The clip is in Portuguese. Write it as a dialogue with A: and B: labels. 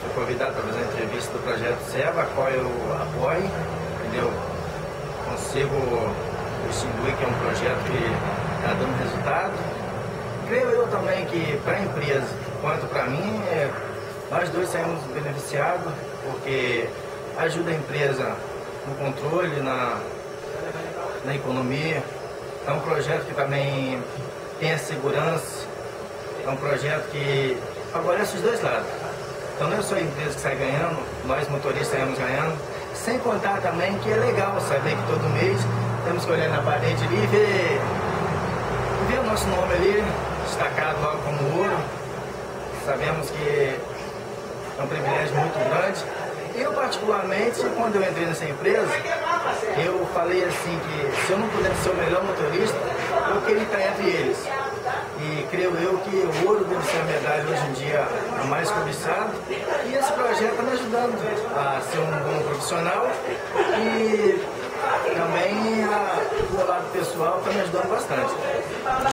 A: fui convidado para fazer uma entrevista do projeto SEVA, a qual eu apoio, entendeu? Consigo distinguir que é um projeto que está dando resultado. Creio eu também que para a empresa, quanto para mim, nós dois saímos beneficiados, porque ajuda a empresa no controle, na economia. É um projeto que também tem a segurança, é um projeto que favorece os dois lados. Então não é só a empresa que sai ganhando, nós motoristas saímos ganhando, sem contar também que é legal saber que todo mês temos que olhar na parede ali e ver o nosso nome ali, destacado logo como ouro. Sabemos que é um privilégio muito grande. Eu, particularmente, quando eu entrei nessa empresa, eu falei assim que se eu não pudesse ser o melhor motorista, eu queria estar entre eles. E creio eu que o ouro deve ser a medalha hoje em dia a mais cobiçada. E esse projeto está me ajudando a ser um bom profissional e também o lado pessoal está me ajudando bastante.